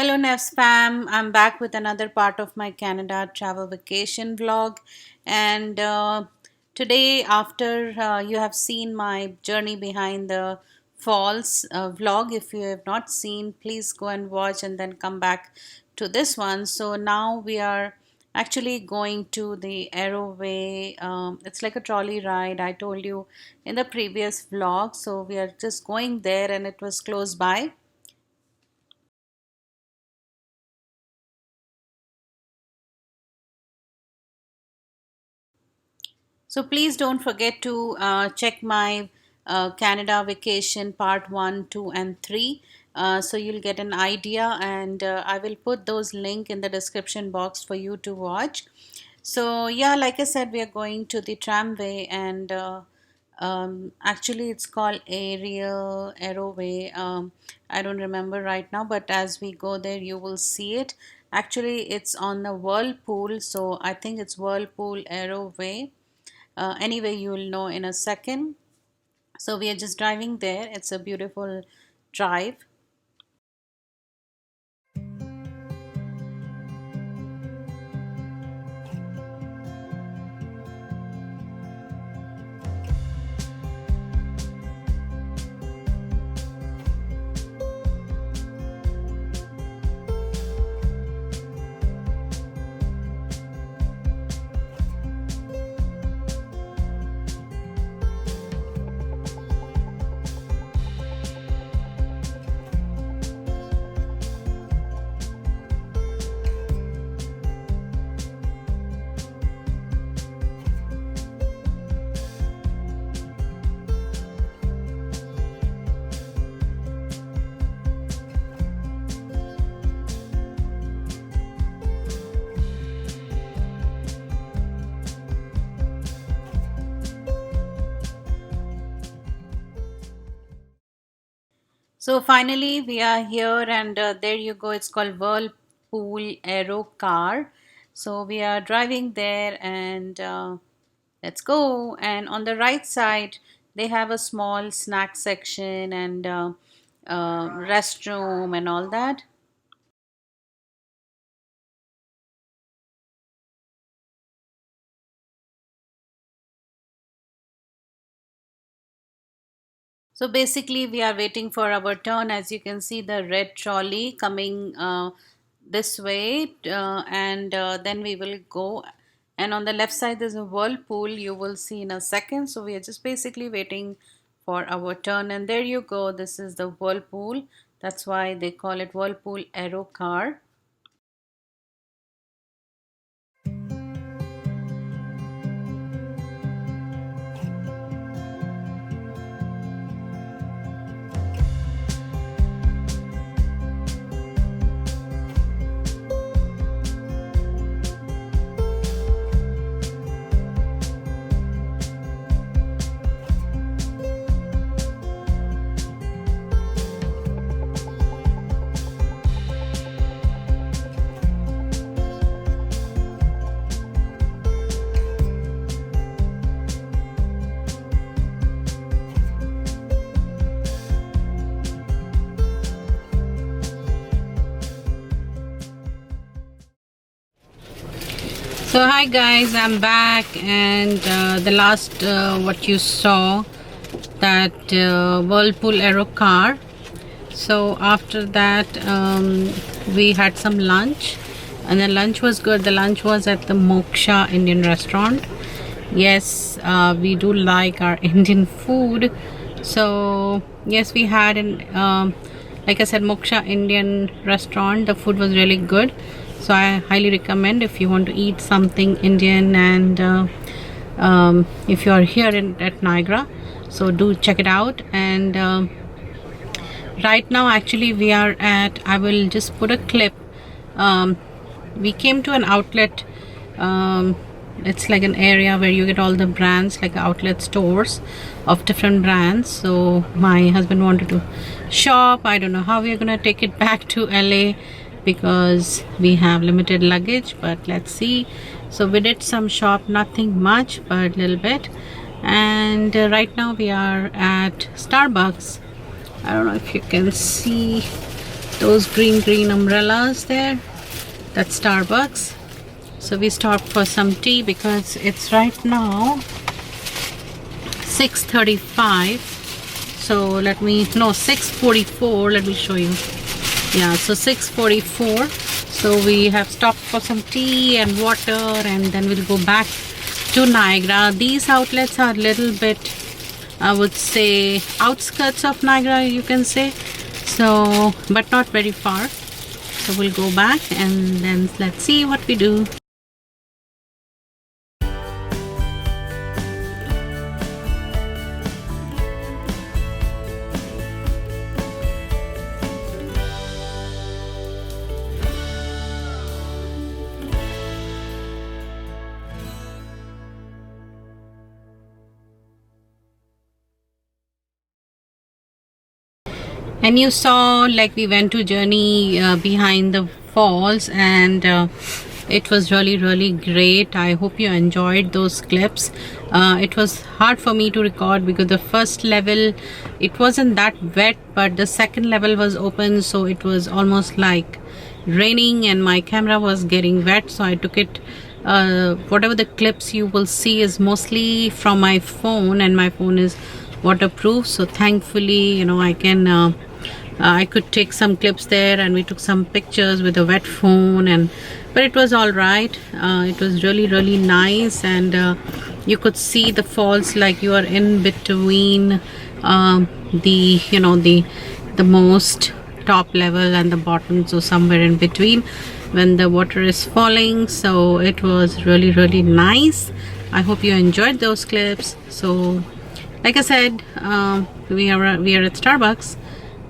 Hello, Neve spam. I'm back with another part of my Canada travel vacation vlog. And today, after you have seen my journey behind the falls vlog, if you have not seen, please go and watch and then come back to this one. So now we are actually going to the Aero Way. It's like a trolley ride, I told you in the previous vlog. So we are just going there, and it was close by. So please don't forget to check my Canada vacation part 1, 2, and 3. So you'll get an idea, and I will put those link in the description box for you to watch. So yeah, like I said, we are going to the tramway, and actually it's called Aero Way. I don't remember right now, but as we go there, you will see it. Actually, it's on the Whirlpool, so I think it's Whirlpool Aero Way. Anyway, you will know in a second. So we are just driving there. It's a beautiful drive. So finally, we are here, and there you go. It's called Whirlpool Aero Car. So we are driving there, and let's go. And on the right side, they have a small snack section and restroom and all that. So basically, we are waiting for our turn. As you can see, the red trolley coming this way, and then we will go. And on the left side, there's a whirlpool. You will see in a second. So we are just basically waiting for our turn. And there you go. This is the whirlpool. That's why they call it Whirlpool Aero Car. So hi guys, I'm back, and the last what you saw, that Whirlpool Aero Car. So after that, we had some lunch, and the lunch was good. The lunch was at the Moksha Indian restaurant. Yes, we do like our Indian food. So yes, we had an like I said, Moksha Indian restaurant. The food was really good. So I highly recommend if you want to eat something Indian, and if you are here at Niagara, so do check it out. And right now actually we are at, I will just put a clip. We came to an outlet. It's like an area where you get all the brands, like outlet stores of different brands. So my husband wanted to shop. I don't know how we are gonna take it back to LA because we have limited luggage, but let's see. So we did some shop, nothing much, but a little bit. And right now we are at Starbucks. I don't know if you can see those green umbrellas there. That's Starbucks. So we stopped for some tea because it's right now 6:35. So let me, no, 6:44. Let me show you. Yeah, so 6:44. So we have stopped for some tea and water, and then we'll go back to Niagara. These outlets are a little bit, I would say, outskirts of Niagara, you can say. So, but not very far. So we'll go back and then let's see what we do. And you saw, like, we went to journey behind the falls, and it was really great. I hope you enjoyed those clips. It was hard for me to record because the first level, it wasn't that wet, but the second level was open, so it was almost like raining and my camera was getting wet, so I took it. Whatever the clips you will see is mostly from my phone, and my phone is waterproof, so thankfully, you know, I could take some clips there, and we took some pictures with a wet phone, and but it was all right. It was really nice, and you could see the falls like you are in between the, you know, the most top level and the bottom, so somewhere in between when the water is falling. So it was really nice. I hope you enjoyed those clips. So like I said, we are at Starbucks,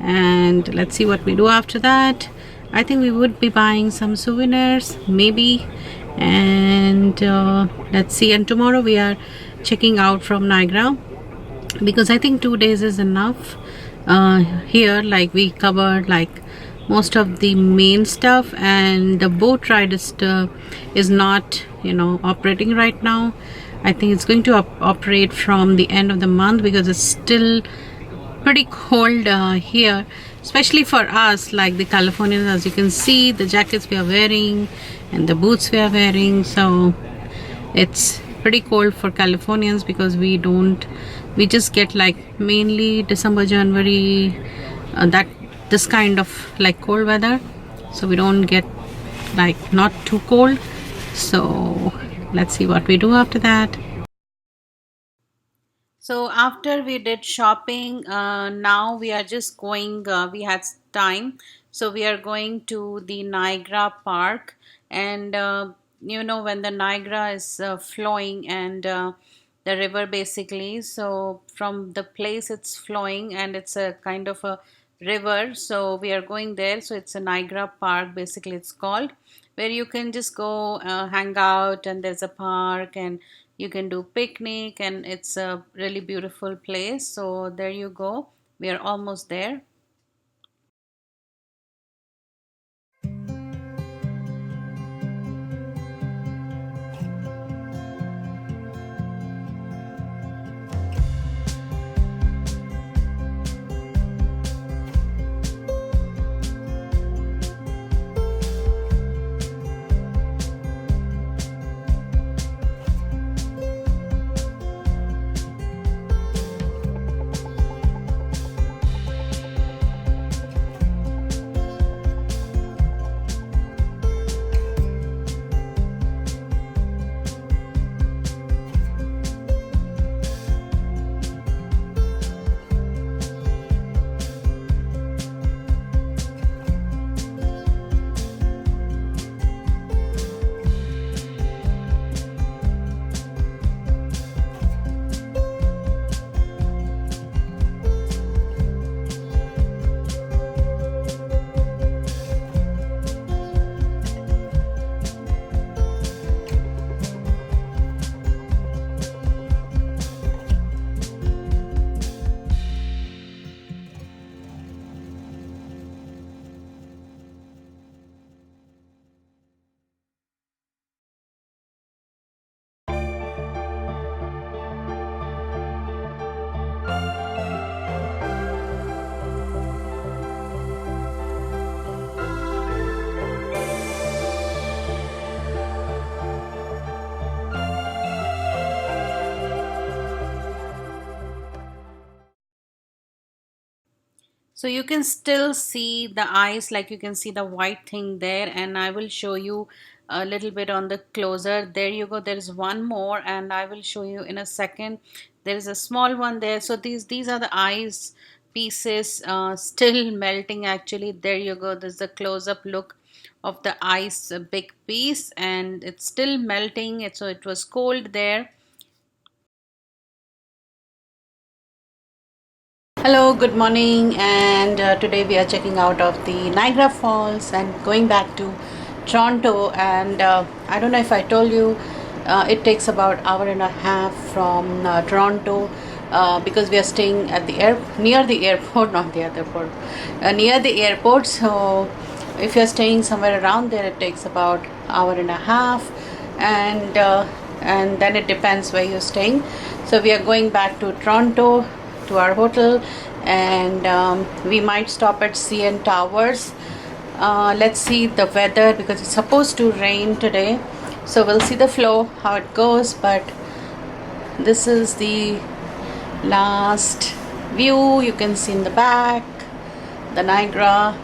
and let's see what we do after that. I think we would be buying some souvenirs maybe, and let's see. And tomorrow we are checking out from Niagara because I think 2 days is enough. Here, like, we covered like most of the main stuff, and the boat ride is not, you know, operating right now. I think it's going to operate from the end of the month because it's still pretty cold here, especially for us, like the Californians. As you can see, the jackets we are wearing and the boots we are wearing, so it's pretty cold for Californians because we just get like mainly December, January, this kind of like cold weather, so we don't get like not too cold. So let's see what we do after that. So after we did shopping, now we are just going, we had time, so we are going to the Niagara Park. And you know, when the Niagara is flowing, and the river basically, so from the place it's flowing, and it's a kind of a river, so we are going there. So it's a Niagara Park basically, it's called, where you can just go hang out, and there's a park, and you can do picnic, and it's a really beautiful place. So there you go, we are almost there. So you can still see the ice, like you can see the white thing there, and I will show you a little bit on the closer. There you go, there is one more, and I will show you in a second. There is a small one there. So these are the ice pieces still melting actually. There you go, there's a close-up look of the ice, a big piece, and it's still melting. So it was cold there. Hello, good morning, and today we are checking out of the Niagara Falls and going back to Toronto. And I don't know if I told you, it takes about hour and a half from Toronto, because we are staying at the near the airport, not the airport, near the airport. So if you're staying somewhere around there, it takes about hour and a half, and then it depends where you're staying. So we are going back to Toronto to our hotel, and we might stop at CN Towers. Let's see the weather, because it's supposed to rain today, so we'll see the flow how it goes. But this is the last view you can see in the back, the Niagara.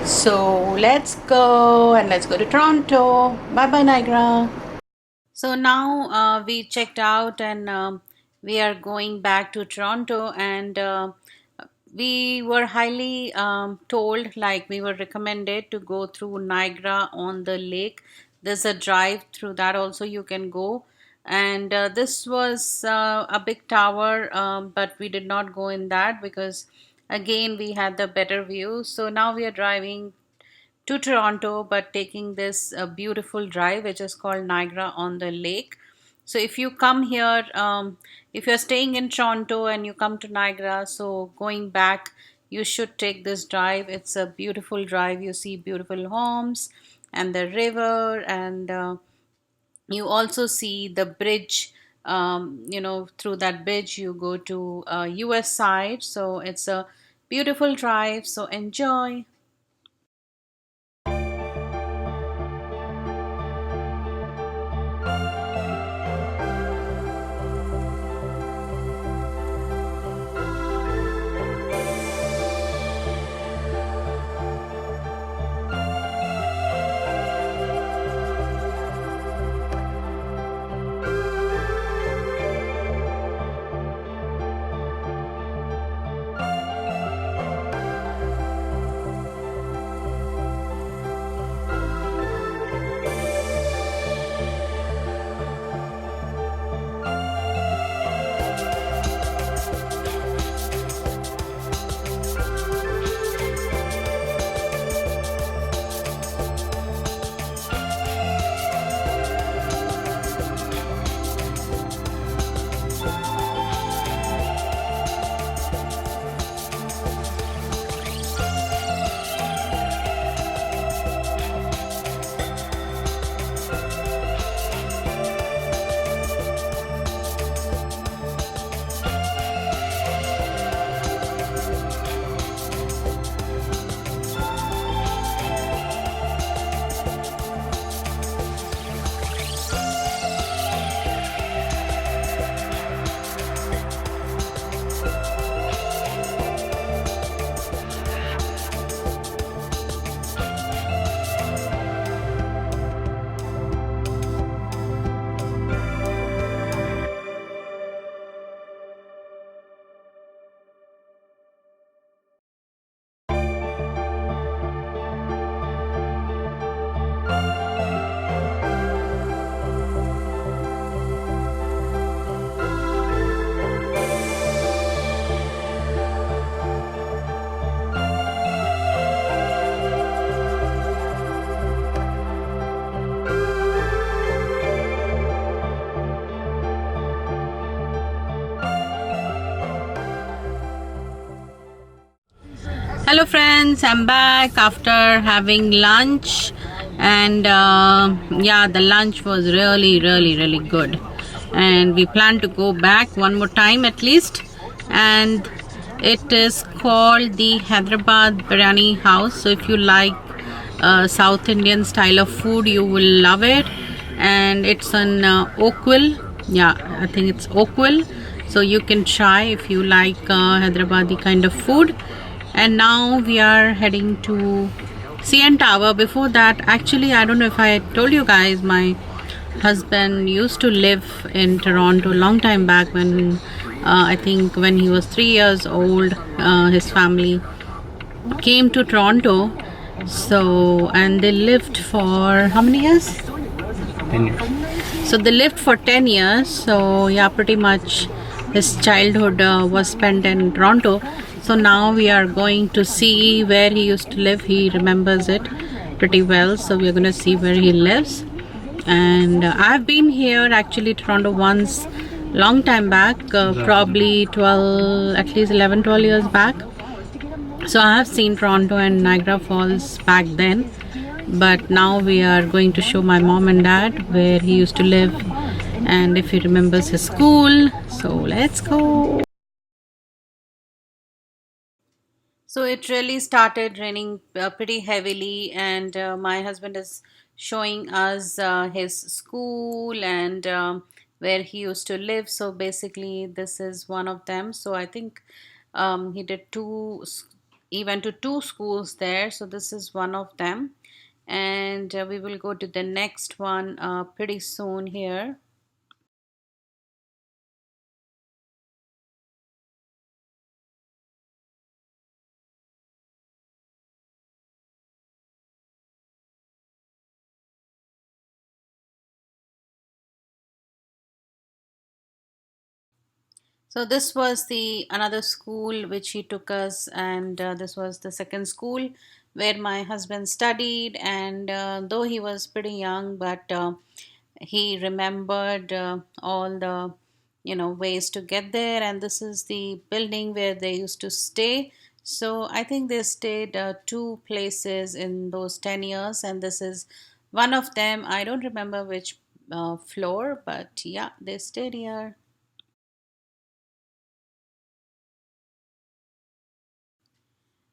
So let's go, and let's go to Toronto. Bye bye, Niagara. So now we checked out, and we are going back to Toronto, and we were highly told, like we were recommended to go through Niagara on the lake. There's a drive through that also you can go, and this was a big tower, but we did not go in that because again we had the better view. So now we are driving to Toronto, but taking this beautiful drive which is called Niagara on the Lake. So if you come here, if you're staying in Toronto and you come to Niagara, so going back, you should take this drive. It's a beautiful drive. You see beautiful homes and the river, and you also see the bridge. Through that bridge you go to US side. So it's a beautiful drive. So enjoy. Hello friends, I'm back after having lunch, and yeah, the lunch was really good, and we plan to go back one more time at least. And it is called the Hyderabad Biryani House. So if you like South Indian style of food, you will love it. And it's on Oakville. Yeah, I think it's Oakville. so you can try if you like Hyderabadi kind of food. And now we are heading to CN Tower. Before that, actually, I don't know if I told you guys, my husband used to live in Toronto a long time back when I think when he was 3 years old, his family came to Toronto. So, and they lived for how many years? 10 years. So they lived for 10 years. So yeah, pretty much his childhood was spent in Toronto. So now we are going to see where he used to live. He remembers it pretty well. So we are going to see where he lives. And I've been here actually Toronto once, long time back, probably 12, at least 11, 12 years back. So I have seen Toronto and Niagara Falls back then, but now we are going to show my mom and dad where he used to live and if he remembers his school. So let's go. So it really started raining pretty heavily, and my husband is showing us his school and where he used to live. So basically, this is one of them. So I think he did he went to two schools there. So this is one of them, and we will go to the next one pretty soon here. So this was the another school which he took us, and this was the second school where my husband studied. And though he was pretty young, but he remembered all the ways to get there. And this is the building where they used to stay. So I think they stayed two places in those 10 years, and this is one of them. I don't remember which floor, but yeah, they stayed here.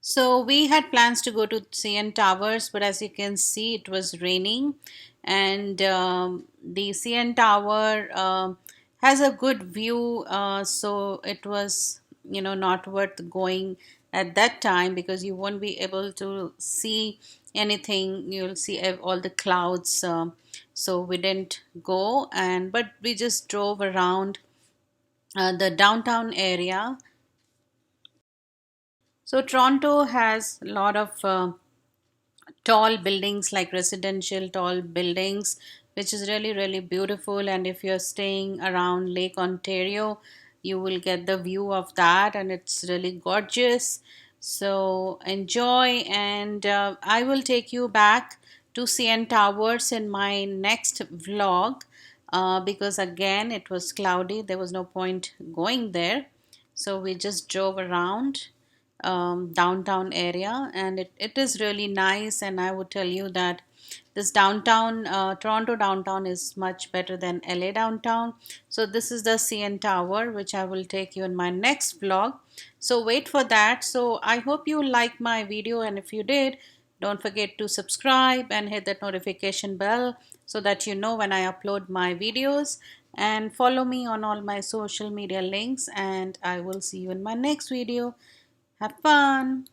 So we had plans to go to CN Towers, but as you can see, it was raining, and the CN Tower has a good view. So it was, not worth going at that time because you won't be able to see anything. You'll see all the clouds. So we didn't go, and but we just drove around the downtown area. So Toronto has a lot of tall buildings, like residential tall buildings, which is really really beautiful. And if you're staying around Lake Ontario, you will get the view of that, and it's really gorgeous. So enjoy, and I will take you back to CN Towers in my next vlog, because again it was cloudy, there was no point going there. So we just drove around downtown area, and it is really nice. And I would tell you that this downtown, Toronto downtown, is much better than LA downtown. So this is the CN Tower, which I will take you in my next vlog. So wait for that. So I hope you liked my video, and if you did, don't forget to subscribe and hit that notification bell so that you know when I upload my videos. And follow me on all my social media links, and I will see you in my next video. Have fun!